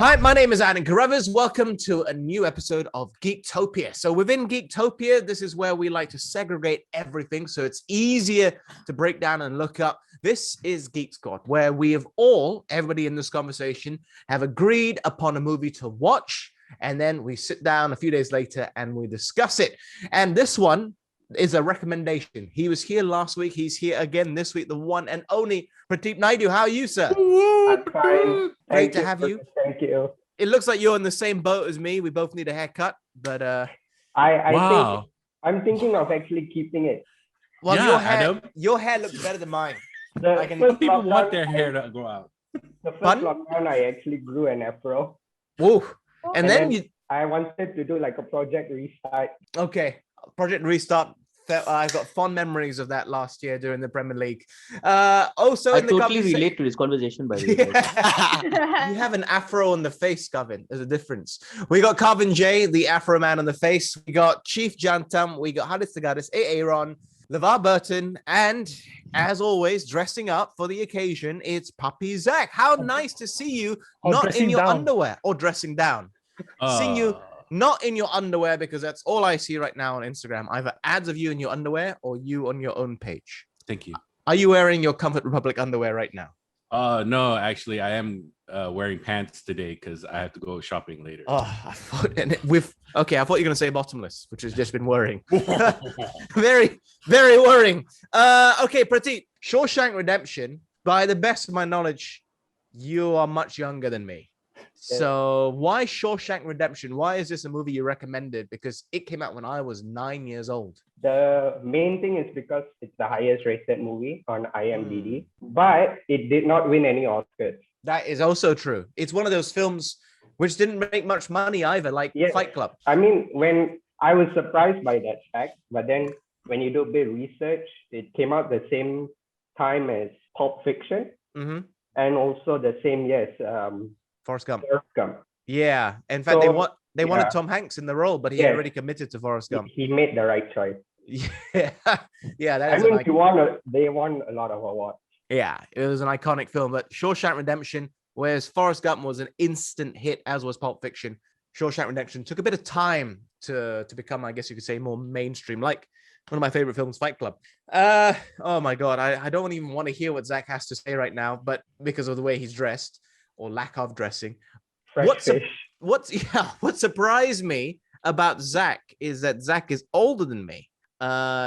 Hi, my name is Adam Carruthers. Welcome to a new episode of Geektopia. So within Geektopia, this is where we like to segregate everything so it's easier to break down and look up. This is GeekSquad, where we have everybody in this conversation, have agreed upon a movie to watch, and then we sit down a few days later and we discuss it. And this one is a recommendation. He was here last week. He's here again this week, the one and only Pradeep Naidu. How are you, sir? I'm fine. Great to have you. Thank you. It looks like you're in the same boat as me. We both need a haircut, but I think I'm thinking of actually keeping it. well, Yeah, your hair looks better than mine. Some people want their hair to grow out. The first Pardon? lockdown, I actually grew an afro. Whoa. And then I wanted to do like a project restart. Project Restart. I've got fond memories of that last year during the Premier League. I totally relate to this conversation, by the way. You have an afro on the face, Kevin. There's a difference. We got Kevin J, the afro man on the face. We got Chief Jantam. We got Hadith Tagadis, Aaron, LeVar Burton, and as always, dressing up for the occasion, it's Puppy Zach. How nice to see you not in your underwear or dressing down. Seeing you not in your underwear, because that's all I see right now on Instagram. Either ads of you in your underwear or you on your own page. Thank you. Are you wearing your Comfort Republic underwear right now? No, actually, I am wearing pants today because I have to go shopping later. Oh, I thought you were going to say bottomless, which has just been worrying. Very, very worrying. Okay, Prateek, Shawshank Redemption. By the best of my knowledge, you are much younger than me. So why Shawshank Redemption? Why is this a movie you recommended? Because it came out when I was 9 years old. The main thing is because it's the highest rated movie on IMBd, but it did not win any Oscars. That is also true. It's one of those films which didn't make much money either, like Fight Club. I mean, when I was surprised by that fact, but then when you do a bit of research, it came out the same time as Pulp Fiction, and also the same year as Forrest Gump. Yeah. In fact, they wanted Tom Hanks in the role, but he had already committed to Forrest Gump. He made the right choice. Yeah. Yeah. They won a lot of awards. Yeah. It was an iconic film, but Shawshank Redemption, whereas Forrest Gump was an instant hit, as was Pulp Fiction, Shawshank Redemption took a bit of time to become, I guess you could say, more mainstream, like one of my favorite films, Fight Club. Oh my God. I don't even want to hear what Zach has to say right now, but because of the way he's dressed, or lack of dressing. What surprised me about Zach is that Zach is older than me,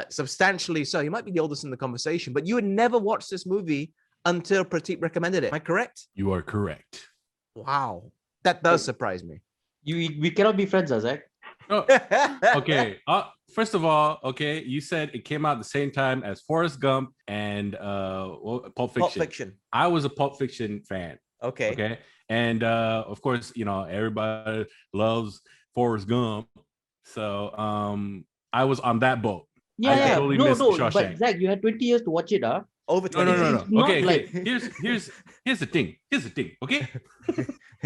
substantially so. He might be the oldest in the conversation, but you had never watched this movie until Prateek recommended it. Am I correct? You are correct. Wow. That does surprise me. We cannot be friends, Zach. Oh, okay. First of all, okay, you said it came out the same time as Forrest Gump and Pulp Fiction. I was a Pulp Fiction fan. Okay. And of course, everybody loves Forrest Gump. So I was on that boat. Yeah. But Zach, you had 20 years to watch it, huh? Over 20 years. No. Okay. Here's the thing. Okay.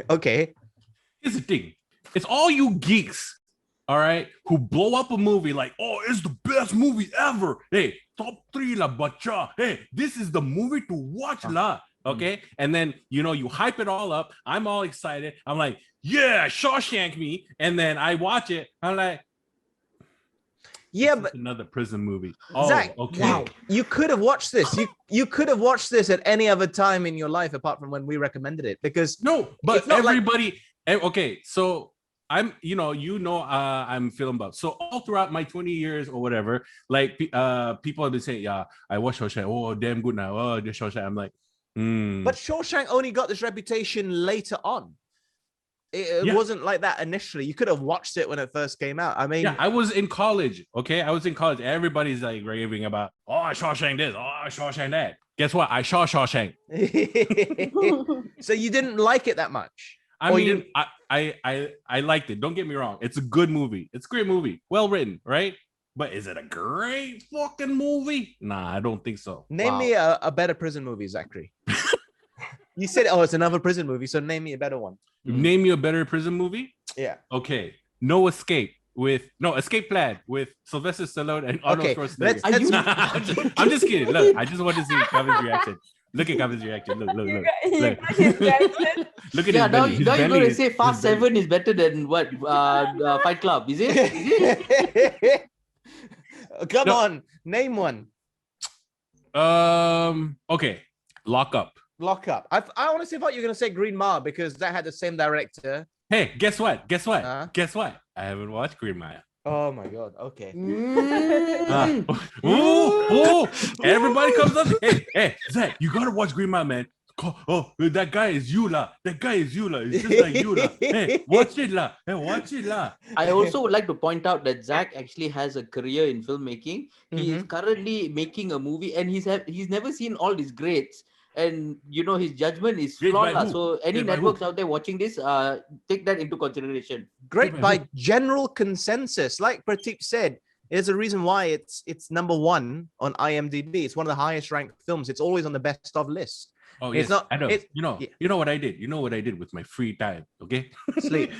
Okay. Here's the thing. It's all you geeks, all right, who blow up a movie like, oh, it's the best movie ever. Hey, top 3 la bacha. Hey, this is the movie to watch la. Okay. And then, you hype it all up. I'm all excited. I'm like, yeah, Shawshank me. And then I watch it. I'm like, yeah, but another prison movie. Oh, Zach, okay. Wow. You could have watched this. You could have watched this at any other time in your life apart from when we recommended it, because but everybody. Okay. So I'm film buff. So all throughout my 20 years or whatever, like people have been saying, yeah, I watched Shawshank. Oh, damn good now. Oh, the Shawshank. I'm like, But Shawshank only got this reputation later on. It wasn't like that initially. You could have watched it when it first came out. I mean, I was in college. Okay, I was in college. Everybody's like raving about, oh, Shawshank this, oh, Shawshank that. Guess what? I saw Shawshank. So you didn't like it that much? I liked it. Don't get me wrong. It's a good movie. It's a great movie. Well written, right? But is it a great fucking movie? Nah, I don't think so. Name me a better prison movie, Zachary. You said, it's another prison movie, so name me a better one. Name me a better prison movie? Yeah. Okay. Escape Plan with Sylvester Stallone and Arnold Schwarzenegger. I'm I'm just kidding. Look, I just want to see Kevin's reaction. Look at Kavin's reaction. Look. You got his reaction. Look at Yeah, his belly. now you're going to say his Fast belly. 7 is better than what? Fight Club, is it? Come on, name one. Okay, Lock Up. Lock Up. I honestly thought you were going to say Green Mile because that had the same director. Hey, guess what? Guess what? I haven't watched Green Mile. Oh my God. Okay. Everybody comes up. Hey, Zach, you gotta watch Green Mile, man. Oh, that guy is you lah. That guy is you lah. It's just like you lah. Hey, watch it lah. Hey, watch it lah. I also would like to point out that Zach actually has a career in filmmaking. He is currently making a movie, and he's never seen all these grades. And his judgment is flawed. So any networks out there watching this, take that into consideration. Great by general consensus. Like Prateep said, there's a reason why it's number 1 on IMDb. It's one of the highest ranked films. It's always on the best of list. Oh, it's yes, not, I know. You know what I did? You know what I did with my free time, okay? Sleep.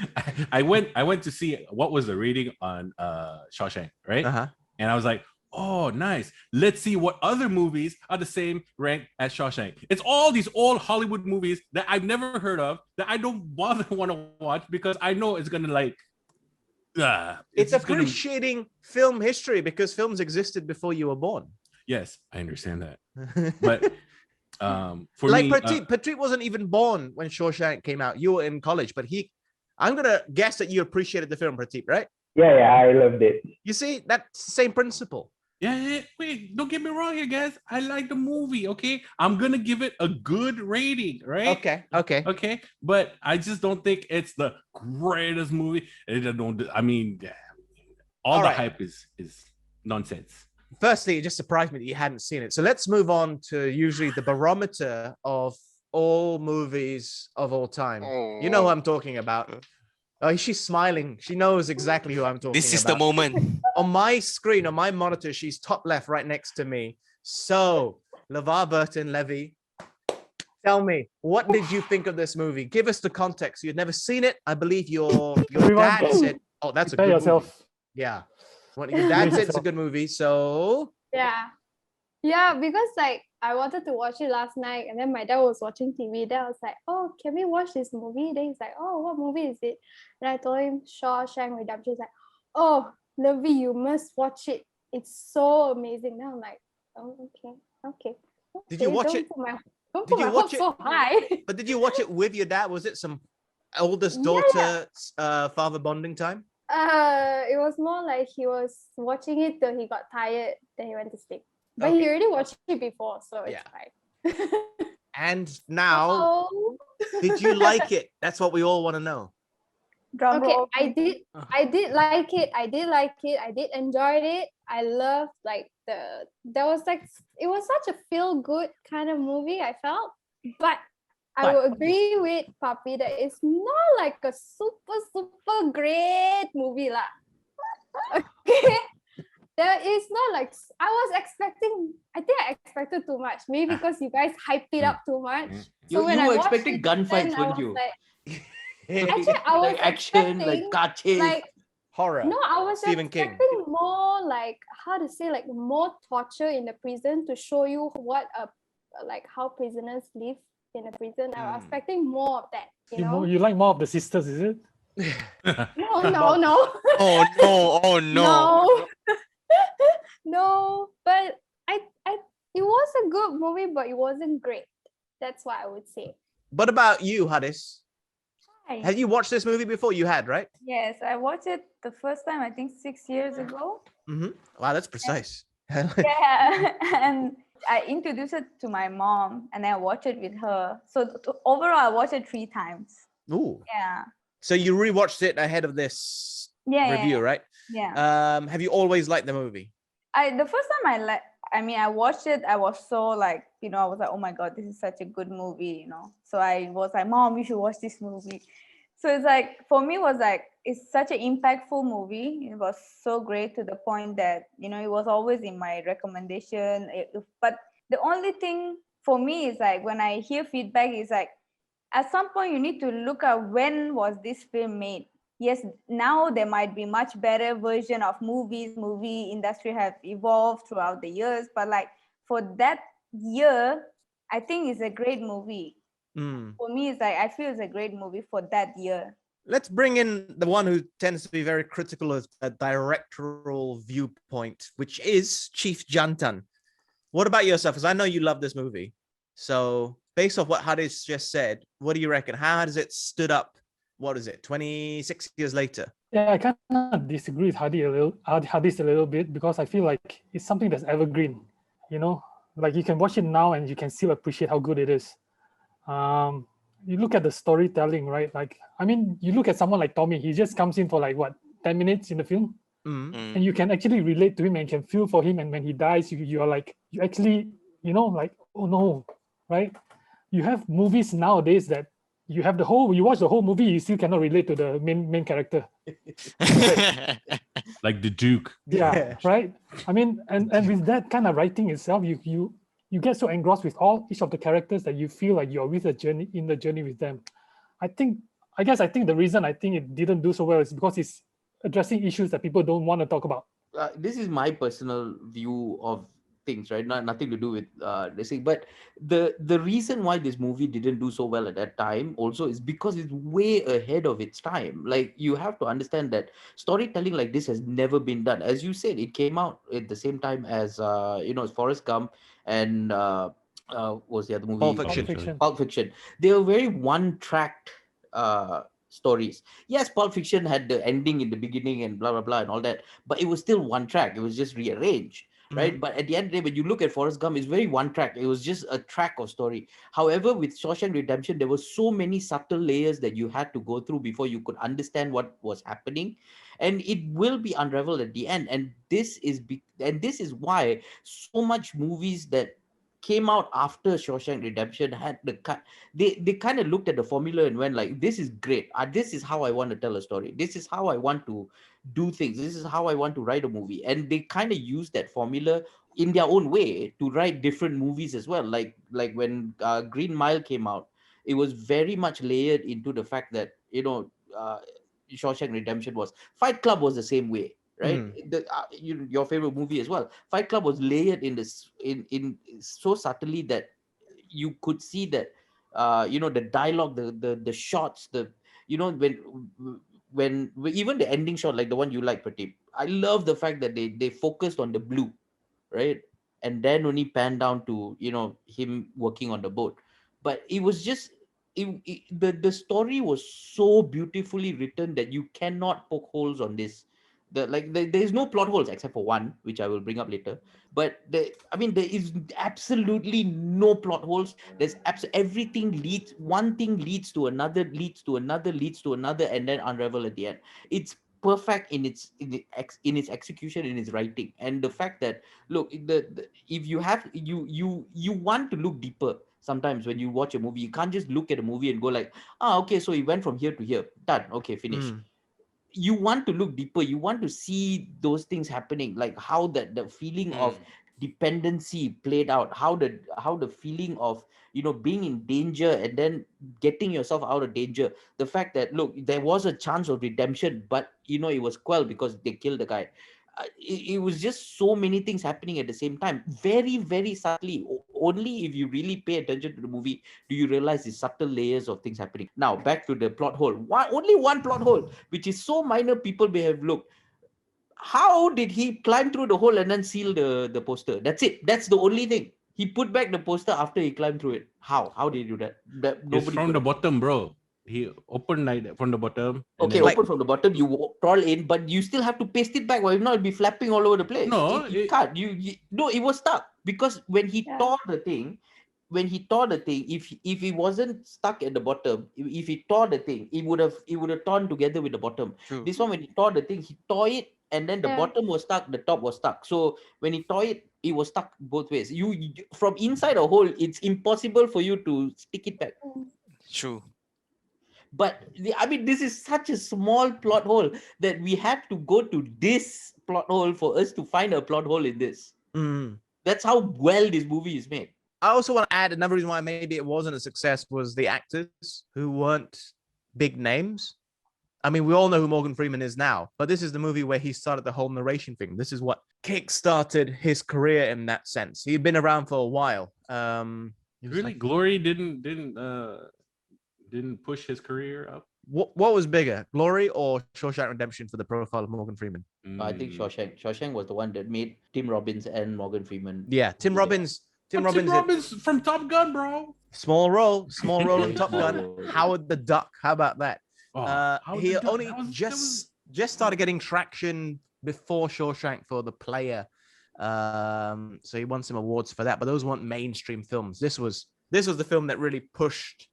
I went to see what was the rating on Shawshank, right? And I was like, oh, nice. Let's see what other movies are the same rank as Shawshank. It's all these old Hollywood movies that I've never heard of that I don't bother want to watch because I know it's gonna like. It's appreciating film history because films existed before you were born. Yes, I understand that, but for like me, Prateep wasn't even born when Shawshank came out. You were in college, but I'm gonna guess that you appreciated the film, Prateep, right? Yeah, I loved it. You see, that's the same principle. Yeah, wait, don't get me wrong here, guys. I like the movie, okay? I'm gonna give it a good rating, right? Okay. But I just don't think it's the greatest movie. All the hype is nonsense. Firstly, it just surprised me that you hadn't seen it. So let's move on to usually the barometer of all movies of all time. You know who I'm talking about. Oh, she's smiling. She knows exactly who I'm talking about. This is the moment. On my screen, on my monitor, she's top left right next to me. So, LeVar Burton, Levy, tell me, what did you think of this movie? Give us the context. You'd never seen it. I believe your dad said, oh, that's a good movie. Yeah. Your dad said it's a good movie, so... Yeah, because I wanted to watch it last night and then my dad was watching TV. Then I was like, oh, can we watch this movie? Then he's like, oh, what movie is it? And I told him Shawshank Redemption. He's like, oh, Levy, you must watch it. It's so amazing. Then I'm like, oh, okay. Did you watch it? Don't put my hopes so high. But did you watch it with your dad? Was it some oldest daughter father bonding time? It was more like he was watching it till he got tired, then he went to sleep. But he already watched it before, so it's fine. And now, did you like it? That's what we all want to know. I did like it. I did enjoy it. I loved it was such a feel good kind of movie, I felt. But I would agree with Papi that it's not like a super great movie lah. Okay. There is not I expected too much. Maybe because you guys hyped it up too much. You were expecting gunfights, weren't you? Actually, I was action, car chase, horror. No, I was expecting more more torture in the prison to show you what how prisoners live in a prison. I was expecting more of that. You like more of the sisters, is it? No. Oh no. No, but it was a good movie, but it wasn't great. That's what I would say. What about you, Hadis? Hi. Have you watched this movie before? You had, right? Yes, I watched it the first time, I think 6 years ago. Wow, that's precise. Yeah, and I introduced it to my mom and I watched it with her. So overall, I watched it 3 times. Ooh. Yeah. So you rewatched it ahead of this review, right? Yeah. Have you always liked the movie? The first time I watched it, I was so I was like, oh my God, this is such a good movie, So I was like, Mom, you should watch this movie. So it's for me, it's such an impactful movie. It was so great to the point that, it was always in my recommendation. But the only thing for me is when I hear feedback is at some point you need to look at when was this film made. Yes, now there might be much better version of movies. Movie industry have evolved throughout the years, but for that year, I think it's a great movie. For me, it's like I feel it's a great movie for that year. Let's bring in the one who tends to be very critical of a directorial viewpoint, which is Chief Jantan. What about yourself? Because I know you love this movie. So based off what Hadis just said, what do you reckon? How has it stood up? What is it, 26 years later? Yeah, I kind of disagree with Hadis a little bit, because I feel like it's something that's evergreen. You know, like you can watch it now and you can still appreciate how good it is. You look at the storytelling, right? Like, I mean, you look at someone like Tommy, he just comes in for like what, 10 minutes in the film? And you can actually relate to him and can feel for him. And when he dies, you are like, you actually, you know, like, oh no, right? You have movies nowadays that you watch the whole movie, you still cannot relate to the main character. Right? Like the Duke. Yeah, right? I mean, and with that kind of writing itself, you get so engrossed with each of the characters that you feel like you're in the journey with them. I think the reason I think it didn't do so well is because it's addressing issues that people don't want to talk about. This is my personal view of things, right? Nothing to do with this thing. But the reason why this movie didn't do so well at that time also is because it's way ahead of its time. Like, you have to understand that storytelling like this has never been done. As you said, it came out at the same time as Forrest Gump and what was the other movie? Pulp Fiction. They were very one-tracked stories. Yes, Pulp Fiction had the ending in the beginning and blah blah blah and all that, but it was still one track. It was just rearranged, right? But at the end of the day, when you look at Forrest Gump, it's very one track. It was just a track of story. However, with Shawshank Redemption, there were so many subtle layers that you had to go through before you could understand what was happening, and it will be unraveled at the end. And this is why so much movies that came out after Shawshank Redemption had they kind of looked at the formula and went like, this is great. This is how I want to tell a story. This is how I want to do things. This is how I want to write a movie. And they kind of used that formula in their own way to write different movies as well. Like when Green Mile came out, it was very much layered into the fact that, Shawshank Redemption was. Fight Club was the same way. Right, your favorite movie as well. Fight Club was layered in so subtly that you could see that, the dialogue, the shots, when even the ending shot, like the one you like, Prateep. I love the fact that they focused on the blue, right, and then only pan down to him working on the boat. But it was just the story was so beautifully written that you cannot poke holes on this. There's no plot holes except for one, which I will bring up later. But there is absolutely no plot holes. There's everything leads, one thing leads to another, leads to another, leads to another, and then unravel at the end. It's perfect in its execution, in its writing, and the fact that, look, if you have you want to look deeper. Sometimes when you watch a movie, you can't just look at a movie and go like, okay, so he went from here to here, done, okay, finish. You want to look deeper. You want to see those things happening, like how the feeling of dependency played out, how the feeling of being in danger and then getting yourself out of danger. The fact that, look, there was a chance of redemption, but it was quelled because they killed the guy. It was just so many things happening at the same time, very, very subtly. Only if you really pay attention to the movie do you realize the subtle layers of things happening. Now back to the plot hole. Only one plot hole, which is so minor, people may have looked. How did he climb through the hole and then seal the poster? That's it. That's the only thing. He put back the poster after he climbed through it. How did he do that? It's from the bottom, bro. He opened like from the bottom. Okay, open from the bottom. You crawl in, but you still have to paste it back. Or if not, it'll be flapping all over the place. No, you can't. No, it was stuck because when he tore the thing, if he wasn't stuck at the bottom, if he tore the thing, it would have torn together with the bottom. True. This one, when he tore the thing, he tore it, and then the bottom was stuck, the top was stuck. So when he tore it, it was stuck both ways. You from inside a hole, it's impossible for you to stick it back. True. But this is such a small plot hole that we had to go to this plot hole for us to find a plot hole in this. That's how well this movie is made. I also want to add another reason why maybe it wasn't a success was the actors who weren't big names. I mean, we all know who Morgan Freeman is now, but this is the movie where he started the whole narration thing. This is what kickstarted his career in that sense. He'd been around for a while. Really, Glory didn't push his career up. What was bigger, Glory or Shawshank Redemption for the profile of Morgan Freeman? I think Shawshank was the one that made Tim Robbins and Morgan Freeman. Yeah, Tim Robbins from Top Gun, bro. Small role in Top Gun. Howard the Duck. How about that? He only just started getting traction before Shawshank for The Player. So he won some awards for that, but those weren't mainstream films. This was the film that really pushed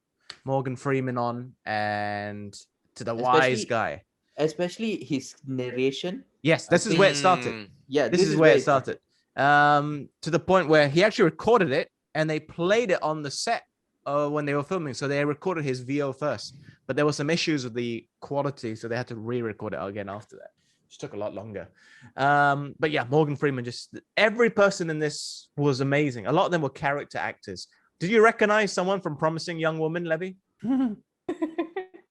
Morgan Freeman on and to the wise guy. Especially his narration. Yes, this is where it started. Yeah, this is where it started. To the point where he actually recorded it and they played it on the set when they were filming. So they recorded his VO first, but there were some issues with the quality, so they had to re-record it again after that, which took a lot longer. But yeah, Morgan Freeman, just every person in this was amazing. A lot of them were character actors. Did you recognize someone from Promising Young Woman, Levy? Did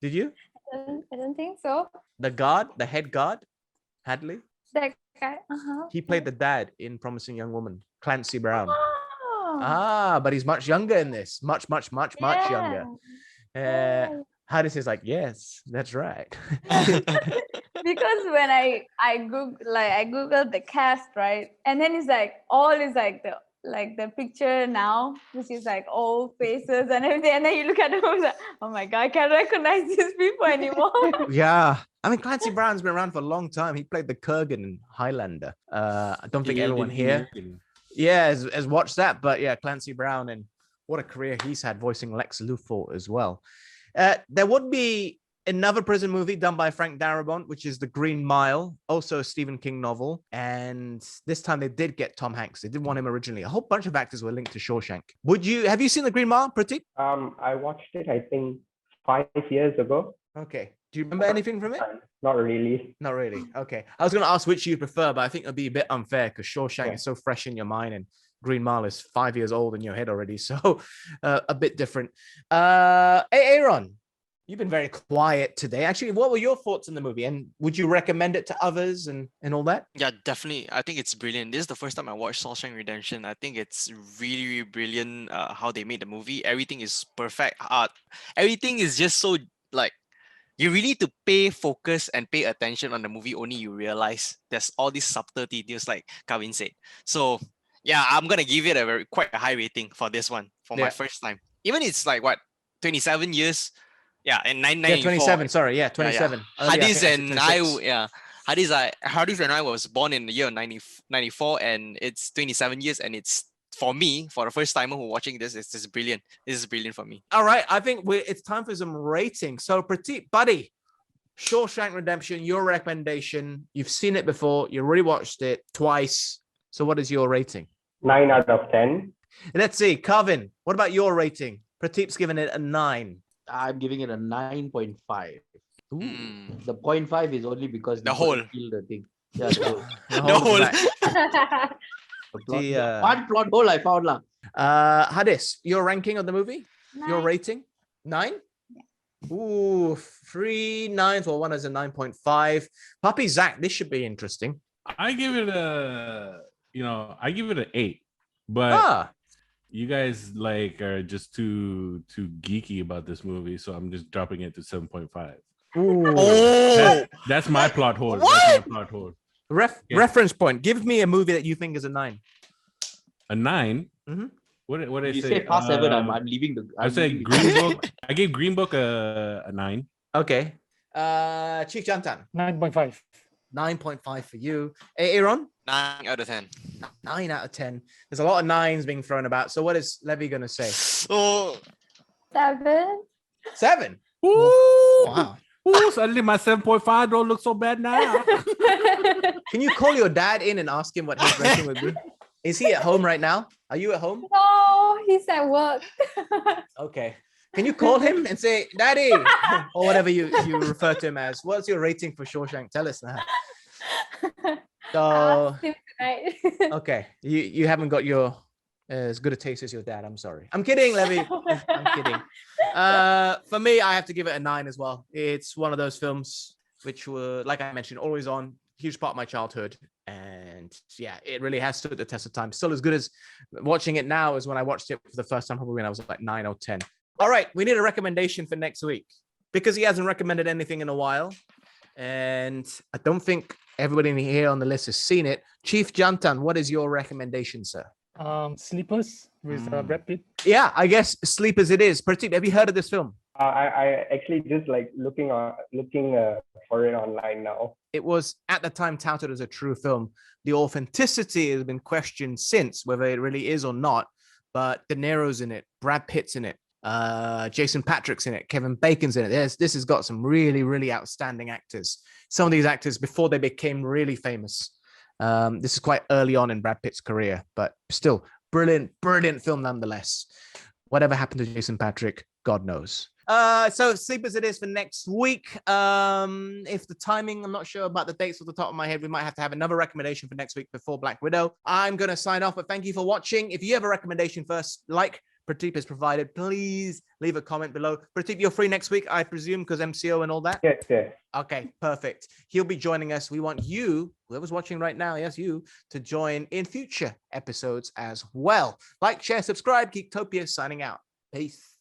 you? I don't think so. The head guard, Hadley. That guy. He played the dad in Promising Young Woman, Clancy Brown. Oh. But he's much younger in this. Much younger. Hadis is like, yes, that's right. Because when I googled the cast, right, and then it's like the picture now, which is like old faces and everything, and then you look at them and like, oh my god, I can't recognize these people anymore. Yeah, I mean, Clancy Brown's been around for a long time. He played the Kurgan in Highlander. I don't think everyone here has watched that, but yeah, Clancy Brown, and what a career he's had voicing Lex Luthor as well. There would be another prison movie done by Frank Darabont, which is The Green Mile, also a Stephen King novel. And this time they did get Tom Hanks. They didn't want him originally. A whole bunch of actors were linked to Shawshank. Have you seen The Green Mile, Pratik? I watched it, I think, 5 years ago. Okay. Do you remember anything from it? Not really. Not really. Okay. I was going to ask which you prefer, but I think it'd be a bit unfair because Shawshank is so fresh in your mind and Green Mile is 5 years old in your head already. So a bit different. Hey, Aaron. You've been very quiet today. Actually, what were your thoughts on the movie? And would you recommend it to others and all that? Yeah, definitely. I think it's brilliant. This is the first time I watched Shawshank Redemption. I think it's really, really brilliant how they made the movie. Everything is perfect. Everything is just so, like, you really need to pay focus and pay attention on the movie. Only you realize there's all these subtle details, like Kavin said. So, yeah, I'm going to give it quite a high rating for this one, for my first time. Even it's like, 27 years. Yeah, in 1994. 27. Sorry, 27. Yeah. Hadis and I was born in the year 1994, and it's 27 years, and it's for me, for the first timer who watching this, it's just brilliant. This is brilliant for me. All right, I think it's time for some rating. So, Pratik, buddy, Shawshank Redemption, your recommendation. You've seen it before. You already watched it twice. So, what is your rating? 9 out of 10. Let's see, Kavin, what about your rating? Pratik's giving it a 9. I'm giving it a 9.5. The 0.5 is only because the whole kill the thing. Yeah, the whole. One plot hole I found lah. Hadis, your ranking of the movie? 9. Your rating? 9? Yeah. Ooh, 3 9s. Well, one is a 9.5. Puppy Zach, this should be interesting. I give it an 8. But you guys are just too geeky about this movie, so I'm just dropping it to 7.5. That's my plot hole. That's my plot hole. Reference point. Give me a movie that you think is a 9. A 9? Mm-hmm. What did I say? You say past 7, I'm leaving the. I said Green Book. I gave Green Book a 9. Okay. Chief Jantan. 9.5. 9.5 for you. Hey, Aaron? 9 out of 10. 9 out of 10. There's a lot of 9s being thrown about. So what is Levy going to say? 7. 7? Ooh. Wow. Ooh, suddenly my 7.5 don't look so bad now. Can you call your dad in and ask him what his rating would be? Is he at home right now? Are you at home? No, he's at work. Okay. Can you call him and say, Daddy, or whatever you refer to him as? What's your rating for Shawshank? Tell us now. So, okay, you haven't got your as good a taste as your dad. I'm sorry. I'm kidding, Levy. I'm kidding. For me, I have to give it a 9 as well. It's one of those films which were, like I mentioned, always on, huge part of my childhood, and And yeah, it really has stood the test of time. Still as good as watching it now as when I watched it for the first time, probably when I was like 9 or 10. All right, we need a recommendation for next week because he hasn't recommended anything in a while. And I don't think everybody in here on the list has seen it. Chief Jantan, what is your recommendation, sir? Sleepers with Brad Pitt. Yeah, I guess Sleepers it is. Pratik, have you heard of this film? I actually just like looking for it online now. It was at the time touted as a true film. The authenticity has been questioned since, whether it really is or not. But De Niro's in it, Brad Pitt's in it, Jason Patrick's in it, Kevin Bacon's in it. This has got some really, really outstanding actors. Some of these actors before they became really famous. This is quite early on in Brad Pitt's career, but still brilliant film nonetheless. Whatever happened to Jason Patrick, God knows. So Sleepers it is for next week. If the timing, I'm not sure about the dates off the top of my head. We might have to have another recommendation for next week before Black Widow. I'm going to sign off, but thank you for watching. If you have a recommendation first, like Prateep has provided, please leave a comment below. Prateep, you're free next week, I presume, because MCO and all that? Yes, yes. Okay, perfect. He'll be joining us. We want you, whoever's watching right now, yes, you, to join in future episodes as well. Like, share, subscribe. Geektopia signing out. Peace.